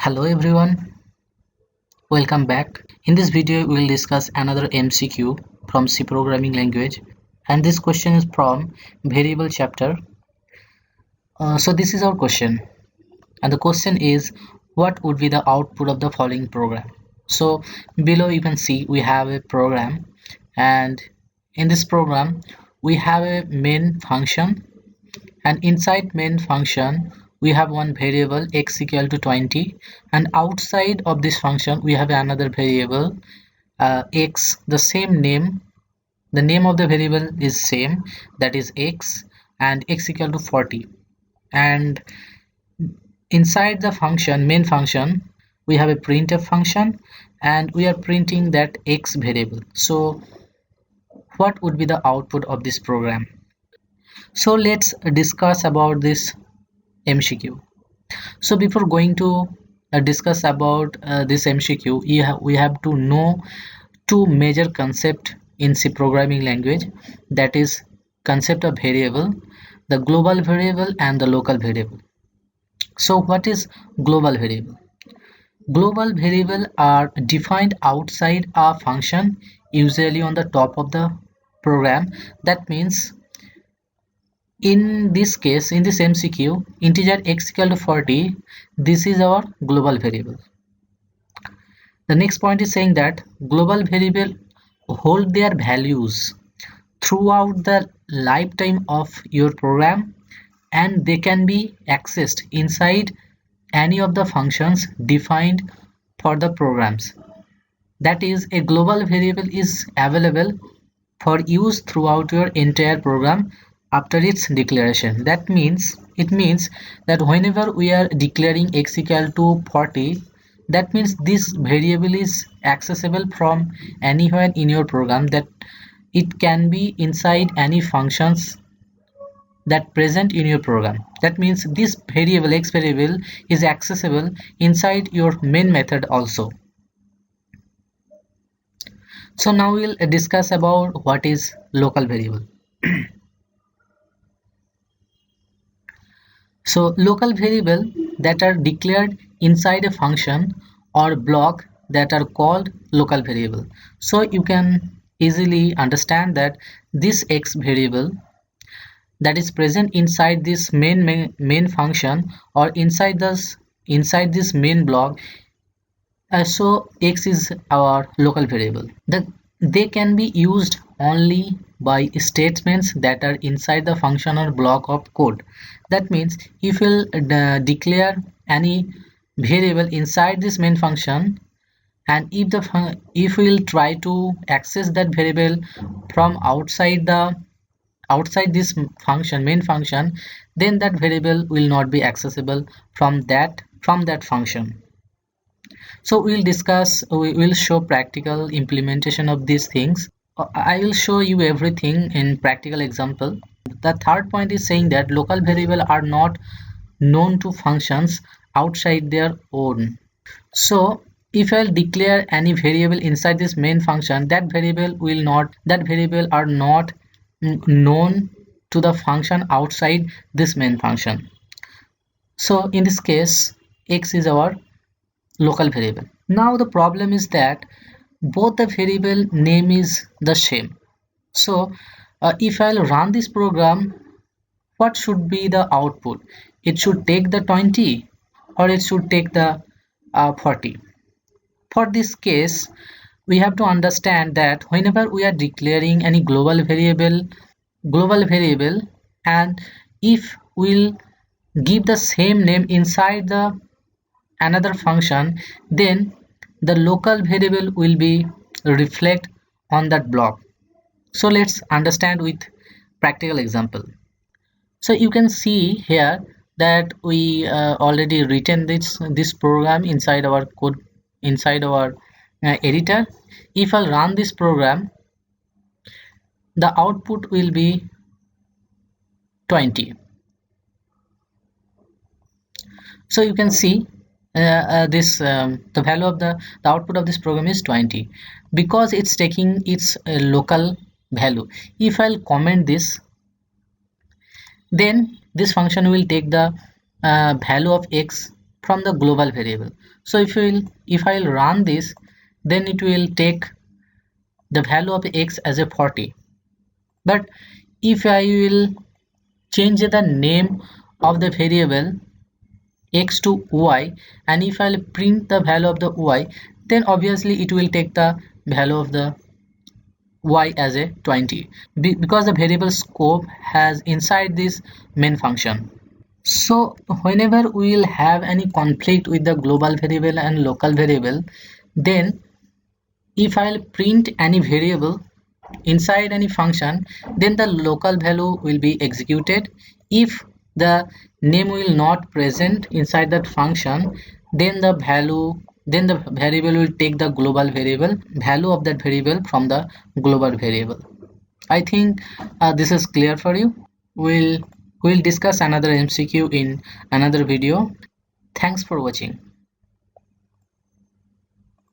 Hello everyone, welcome back. In this video we will discuss another MCQ from C programming language, and this question is from variable chapter. So this is our question, and the question is, what would be the output of the following program? So below you can see we have a program, and in this program we have a main function, and inside main function we have one variable x equal to 20, and outside of this function we have another variable x, the name of the variable is same, that is x, and x equal to 40. And inside the function main function we have a printf function, and we are printing that x variable. So what would be the output of this program? So let's discuss about this MCQ. So before going to discuss about this MCQ, we have to know two major concepts in C programming language, that is concept of variable, the global variable and the local variable. So what is global variable? Global variable are defined outside a function, usually on the top of the program. That means in this case, in this MCQ, integer x equal to 40, this is our global variable. The next point is saying that global variable hold their values throughout the lifetime of your program, and they can be accessed inside any of the functions defined for the programs. That is, a global variable is available for use throughout your entire program after its declaration. It means that whenever we are declaring x equal to 40, that means this variable is accessible from anywhere in your program, that it can be inside any functions that present in your program. That means this variable x variable is accessible inside your main method also. So now we'll discuss about what is local variable. So local variable that are declared inside a function or block that are called local variable. So you can easily understand that this x variable that is present inside this main function or inside this main block, so x is our local variable. They can be used only by statements that are inside the function or block of code. That means if you'll declare any variable inside this main function, and if we'll try to access that variable from outside this main function, then that variable will not be accessible from that function. So we will show practical implementation of these things. I will show you everything in practical example. The third point is saying that local variable are not known to functions outside their own. So if I'll declare any variable inside this main function, that variable are not known to the function outside this main function. So in this case, x is our local variable. Now the problem is that both the variable name is the same. So if I'll run this program, what should be the output? It should take the 20 or it should take the 40. For this case, we have to understand that whenever we are declaring any global variable, and if we'll give the same name inside the another function, then the local variable will be reflect on that block. So let's understand with practical example. So you can see here that we already written this program inside our code, inside our editor. If I'll run this program, the output will be 20. So you can see the value of the output of this program is 20 because it's taking its local value. If I'll comment this, then this function will take the value of x from the global variable. So if I'll run this, then it will take the value of x as a 40. But if I will change the name of the variable x to y, and if I'll print the value of the y, then obviously it will take the value of the y as a 20 because the variable scope has inside this main function. So whenever we will have any conflict with the global variable and local variable, then if I'll print any variable inside any function, then the local value will be executed. If the name will not present inside that function, then the variable will take the global variable value of that variable from the global variable. I think this is clear for you. We'll discuss another MCQ in another video. Thanks for watching.